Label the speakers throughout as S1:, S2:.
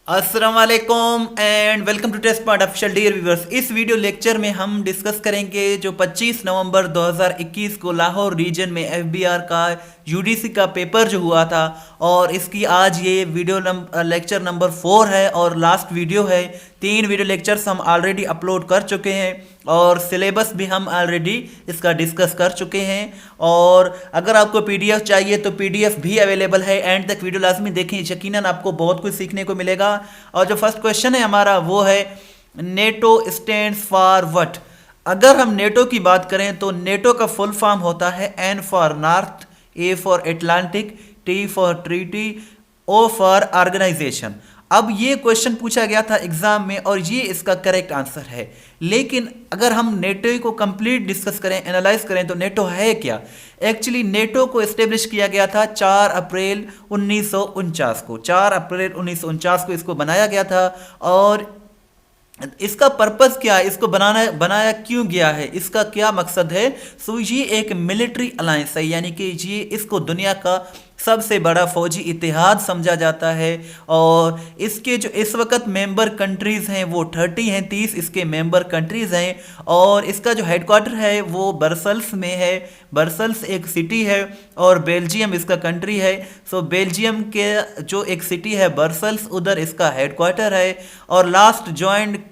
S1: अस्सलाम वालेकुम and welcome to test point official dear viewers. इस वीडियो लेक्चर में हम डिस्कस करेंगे जो 25 नवंबर 2021 को लाहौर रीजन में एफबीआर का यूडीसी का पेपर जो हुआ था, और इसकी आज ये वीडियो लेक्चर नंबर 4 है और लास्ट वीडियो है। 3 वीडियो लेक्चर्स हम ऑलरेडी अपलोड कर चुके हैं और सिलेबस भी हम ऑलरेडी इसका डिस्कस कर चुके हैं। और अगर आपको पीडीएफ चाहिए तो पीडीएफ भी अवेलेबल है। एंड तक वीडियो लाजमी देखें, यकीनन आपको बहुत कुछ सीखने को मिलेगा। और जो फर्स्ट क्वेश्चन है हमारा वो है नेटो स्टैंड्स फॉर व्हाट। अगर हम नेटो की बात करें तो नेटो का फुल फॉर्म होता है N for north, A for Atlantic, T for treaty, O for organization. अब ये क्वेश्चन पूछा गया था एग्जाम में और ये इसका करेक्ट आंसर है। लेकिन अगर हम नेटो को कंप्लीट डिस्कस करें, एनालाइज करें तो नेटो है क्या। एक्चुअली नेटो को एस्टेब्लिश किया गया था 4 अप्रैल 1949 को। 4 अप्रैल 1949 को इसको बनाया गया था। और इसका पर्पस क्या है, इसको बनाया क्यों गया है, इसका क्या मकसद है। सो ये एक मिलिट्री अलायंस है, यानी कि ये इसको दुनिया का सबसे बड़ा फौजी इतिहाद समझा जाता है। और इसके जो इस वक्त मेंबर कंट्रीज़ हैं वो 30 हैं, 30 इसके मेंबर कंट्रीज़ हैं। और इसका जो हेडक्वार्टर है वो ब्रसल्स में है। ब्रसल्स एक सिटी है और बेल्जियम इसका कंट्री है। सो बेल्जियम के जो एक सिटी है ब्रसल्स, उधर इसका हेडक्वार्टर है। और लास्ट ज्वाइंट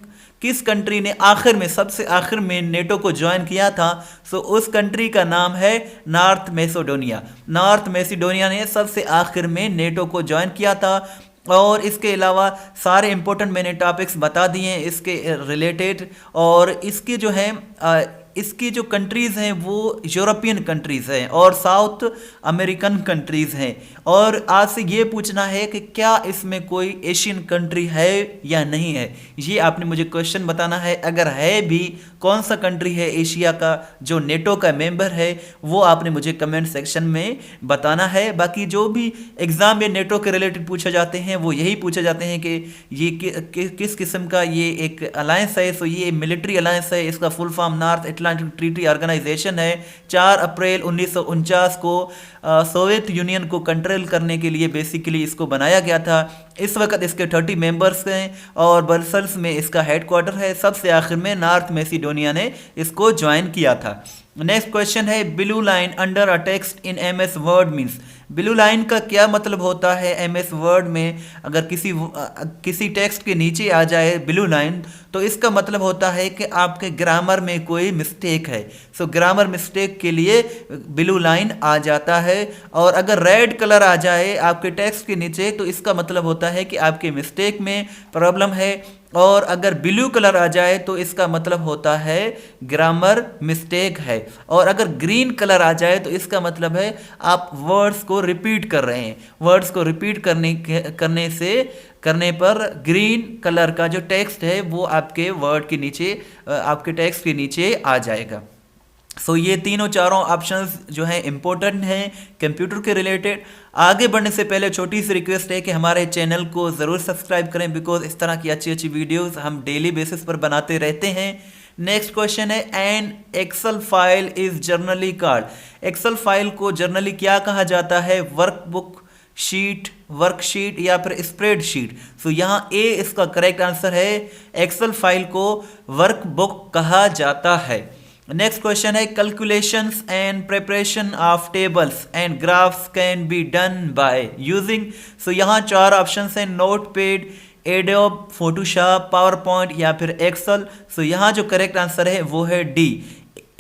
S1: किस कंट्री ने आखिर में, सबसे आखिर में नेटो को ज्वाइन किया था, सो उस कंट्री का नाम है नॉर्थ मैसेडोनिया। नॉर्थ मैसेडोनिया ने सबसे आखिर में नेटो को ज्वाइन किया था। और इसके अलावा सारे इंपॉर्टेंट मैंने टॉपिक्स बता दिए हैं इसके रिलेटेड। और इसके जो है इसकी जो कंट्रीज़ हैं वो यूरोपियन कंट्रीज़ हैं और साउथ अमेरिकन कंट्रीज़ हैं। और आज से ये पूछना है कि क्या इसमें कोई एशियन कंट्री है या नहीं है, ये आपने मुझे क्वेश्चन बताना है। अगर है भी, कौन सा कंट्री है एशिया का जो नेटो का मेंबर है, वो आपने मुझे कमेंट सेक्शन में बताना है। बाकी जो भी एग्ज़ाम में नेटो के रिलेटेड पूछे जाते हैं वो यही पूछे जाते हैं कि ये किस किस्म का ये एक अलायंस है। सो ये मिलिट्री अलायंस है, इसका full form North Atlantic Treaty Organization है। 4 अप्रैल 1949 को सोवियत यूनियन को कंट्रोल करने के लिए बेसिकली इसको बनाया गया था। इस वक्त इसके 30 मेंबर्स हैं और ब्रसल्स में इसका हेडक्वार्टर है। सबसे आखिर में नॉर्थ मैसेडोनिया ने इसको ज्वाइन किया था। नेक्स्ट क्वेश्चन है blue line under a text in MS word means. Blue line का क्या मतलब होता है एमएस वर्ड में। अगर किसी टेक्स्ट के नीचे आ जाए ब्लू लाइन तो इसका मतलब होता है कि आपके ग्रामर में कोई मिस्टेक है। सो ग्रामर मिस्टेक के लिए ब्लू लाइन आ जाता है। और अगर रेड कलर आ जाए आपके टेक्स्ट के नीचे तो इसका मतलब होता है कि आपके मिस्टेक में प्रॉब्लम है। और अगर ब्लू कलर आ जाए तो इसका मतलब होता है ग्रामर मिस्टेक है। और अगर ग्रीन कलर आ जाए तो इसका मतलब है आप वर्ड्स को रिपीट कर रहे हैं। वर्ड्स को रिपीट करने पर ग्रीन कलर का जो टेक्स्ट है वो आपके वर्ड के नीचे, आपके टेक्स्ट के नीचे आ जाएगा। सो ये तीनों चारों ऑप्शंस जो हैं इम्पोर्टेंट हैं कंप्यूटर के रिलेटेड। आगे बढ़ने से पहले छोटी सी रिक्वेस्ट है कि हमारे चैनल को ज़रूर सब्सक्राइब करें, बिकॉज इस तरह की अच्छी अच्छी वीडियोस हम डेली बेसिस पर बनाते रहते हैं। नेक्स्ट क्वेश्चन है an Excel file is generally called. Excel file को जर्नली क्या कहा जाता है, वर्कबुक, शीट, वर्कशीट या फिर स्प्रेडशीट। सो यहाँ ए इसका करेक्ट आंसर है। एक्सेल फाइल को वर्कबुक कहा जाता है। नेक्स्ट क्वेश्चन है calculations and preparation of tables and graphs can be done by using. So यहाँ 4 ऑप्शंस हैं, notepad, Adobe, Photoshop, PowerPoint या फिर एक्सेल। सो यहाँ जो करेक्ट आंसर है वो है डी।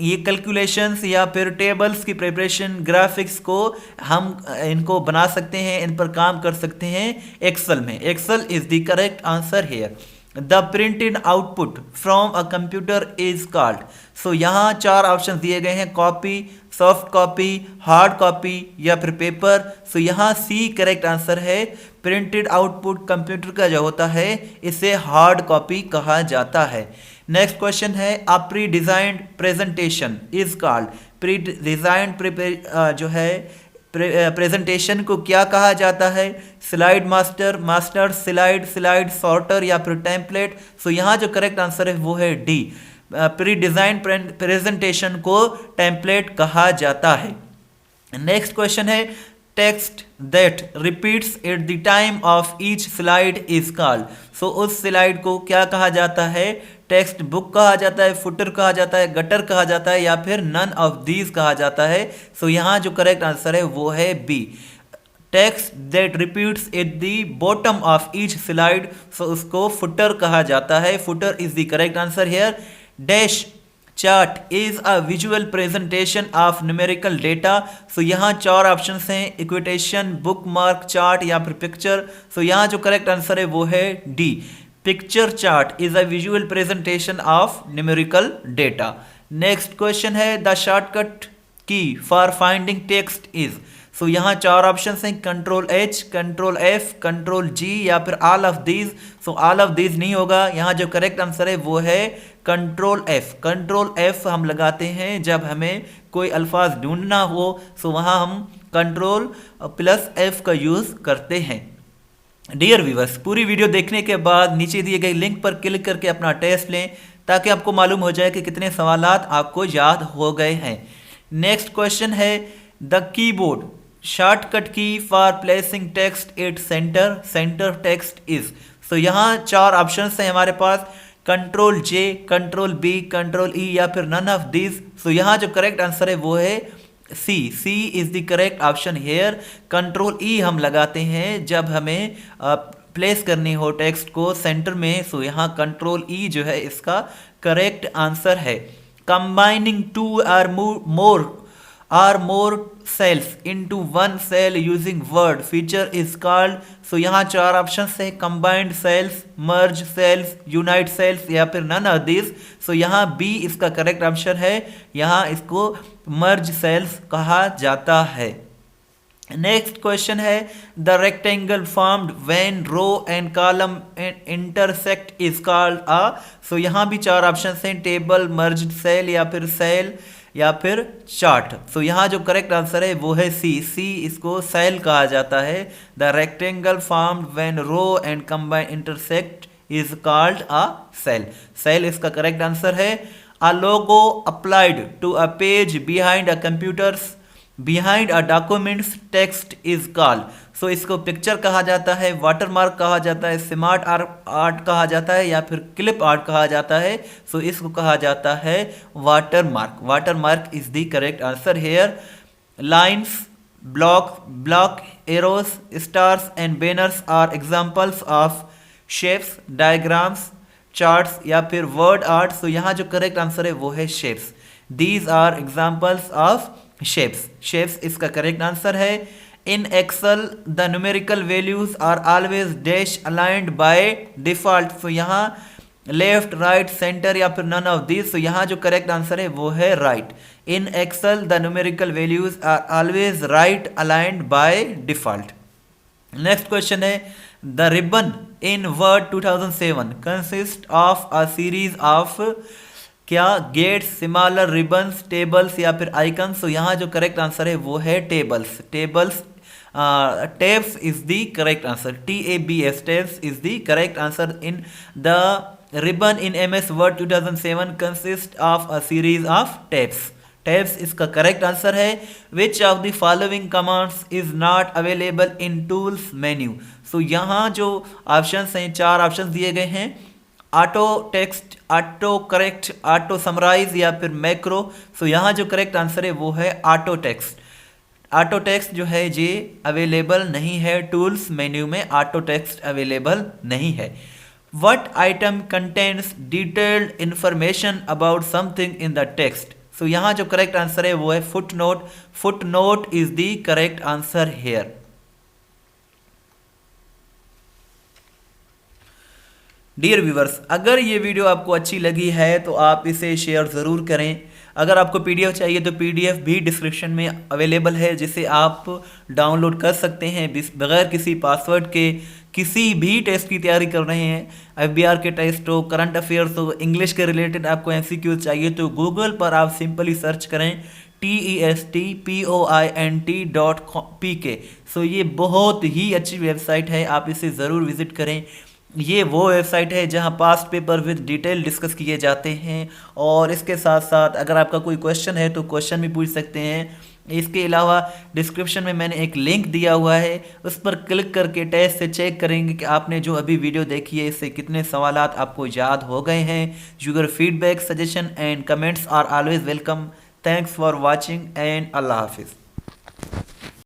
S1: ये कैलकुलेशंस या फिर टेबल्स की प्रिपरेशन, ग्राफिक्स को हम इनको बना सकते हैं, इन पर काम कर सकते हैं एक्सेल में। Excel is the correct answer here. The printed output from a computer is called. So यहाँ 4 ऑप्शन दिए गए हैं, copy, soft copy, hard copy या फिर पेपर। सो यहाँ सी करेक्ट आंसर है। प्रिंटेड आउटपुट कंप्यूटर का जो होता है इसे हार्ड कॉपी कहा जाता है। नेक्स्ट क्वेश्चन है अ pre designed presentation is called. Pre designed जो है प्रेजेंटेशन को क्या कहा जाता है, slide master, master slide, slide sorter या फिर टेम्पलेट। सो यहाँ जो करेक्ट आंसर है वो है डी। प्री डिजाइन प्रेजेंटेशन को टेम्पलेट कहा जाता है। नेक्स्ट क्वेश्चन है text that repeats at the time of each slide is called. So उस स्लाइड को क्या कहा जाता है? टेक्स्ट बुक कहा जाता है, फुटर कहा जाता है, गटर कहा जाता है, या फिर नन ऑफ दीज कहा जाता है। सो यहाँ जो करेक्ट आंसर है वो है B, text that repeats at the bottom of each slide. So उसको फुटर कहा जाता है, footer is the correct answer here. Dash chart is a visual presentation of numerical data. So यहाँ चार ऑप्शन हैं, इक्विटेशन, बुक मार्क, चार्ट या फिर picture. सो यहाँ जो करेक्ट आंसर है वो है D, picture chart is a visual presentation of numerical data. Next question है the shortcut key for finding text is. So यहाँ चार ऑप्शन हैं, control H, control F, control G या फिर all of these. So all of these नहीं होगा, यहाँ जो करेक्ट आंसर है वो है कंट्रोल एफ। कंट्रोल एफ हम लगाते हैं जब हमें कोई अल्फाज ढूंढना हो, सो वहाँ हम कंट्रोल प्लस एफ का यूज़ करते हैं। डियर व्यूअर्स, पूरी वीडियो देखने के बाद नीचे दिए गए लिंक पर क्लिक करके अपना टेस्ट लें ताकि आपको मालूम हो जाए कि कितने सवालात आपको याद हो गए हैं। नेक्स्ट क्वेश्चन है the keyboard shortcut key for placing text at center, center text is. So यहाँ चार ऑप्शन हैं हमारे पास, control J, control B, control E या फिर नन ऑफ दीज। सो यहाँ जो करेक्ट आंसर है वो है C, C is the correct option here. Control E हम लगाते हैं जब हमें प्लेस करनी हो टेक्स्ट को सेंटर में। सो यहाँ कंट्रोल ई जो है इसका करेक्ट आंसर है। Combining two or more cells into one cell using word feature is called। So यहाँ चार ऑप्शन है, combined cells, merge cells, unite cells या फिर none of these। सो यहाँ बी इसका करेक्ट ऑप्शन है, यहाँ इसको merge cells कहा जाता है। नेक्स्ट क्वेश्चन है the rectangle formed when row and column intersect is called a. So यहाँ भी चार ऑप्शन हैं, टेबल, मर्ज्ड सेल या फिर सेल या फिर चार्ट। सो यहाँ जो करेक्ट आंसर है वो है सी, सी इसको सेल कहा जाता है। The rectangle formed when row and combine intersect is called a cell, cell इसका करेक्ट आंसर है। A logo applied to a page behind a computers behind a documents text is called. So इसको picture कहा जाता है, water mark कहा जाता है, smart art कहा जाता है या फिर क्लिप आर्ट कहा जाता है। सो इसको कहा जाता है watermark, watermark is the correct answer here. Lines, block, arrows, stars and banners are examples of shapes, diagrams, charts या फिर वर्ड आर्ट। सो यहाँ जो करेक्ट आंसर है वो है shapes, these are examples of shapes, shapes इसका correct answer है। In Excel the numerical values are always dash aligned by default. So यहाँ लेफ्ट, राइट, सेंटर या फिर नन ऑफ दिस। सो यहाँ जो करेक्ट आंसर है वो है right. In Excel the numerical values are always right aligned by default. Next question है the ribbon in Word 2007 consist of a series of क्या gates, smaller ribbons, tables या फिर icons. तो यहाँ जो करेक्ट आंसर है वो है tables, tables, tabs is the correct answer, TABS, tabs is the correct answer. In the ribbon in MS Word 2007 consist of a series of tabs, tabs इसका correct answer है। Which of the following commands is not available in tools menu. So यहाँ जो options हैं, चार options दिए गए हैं, auto text, auto correct, auto summarise या फिर मैक्रो। सो यहाँ जो करेक्ट आंसर है वो है ऑटो टेक्स्ट, ऑटो टेक्स्ट जो है ये अवेलेबल नहीं है टूल्स मेन्यू में, ऑटो टेक्स्ट अवेलेबल नहीं है। What item contains detailed information about something in the text. So यहाँ जो करेक्ट आंसर है वो है foot note, foot note is the correct answer here. Dear viewers, अगर ये वीडियो आपको अच्छी लगी है तो आप इसे शेयर ज़रूर करें। अगर आपको PDF चाहिए तो PDF भी डिस्क्रिप्शन में अवेलेबल है, जिसे आप डाउनलोड कर सकते हैं बगैर किसी पासवर्ड के। किसी भी टेस्ट की तैयारी कर रहे हैं, FBR के टेस्ट हो, करंट अफेयर्स हो, इंग्लिश के रिलेटेड आपको MCQ चाहिए तो गूगल पर आप सिंपली सर्च करें testpoint.pk। सो ये बहुत ही अच्छी वेबसाइट है, आप इसे ज़रूर विज़िट करें। ये वो वेबसाइट है जहां past paper with detail discuss किए जाते हैं, और इसके साथ साथ अगर आपका कोई क्वेश्चन है तो क्वेश्चन भी पूछ सकते हैं। इसके अलावा डिस्क्रिप्शन में मैंने एक लिंक दिया हुआ है, उस पर क्लिक करके टेस्ट से चेक करेंगे कि आपने जो अभी वीडियो देखी है इससे कितने सवालात आपको याद हो गए हैं। Your feedback, suggestion and comments are always welcome. Thanks for watching and अल्लाह हाफिज़।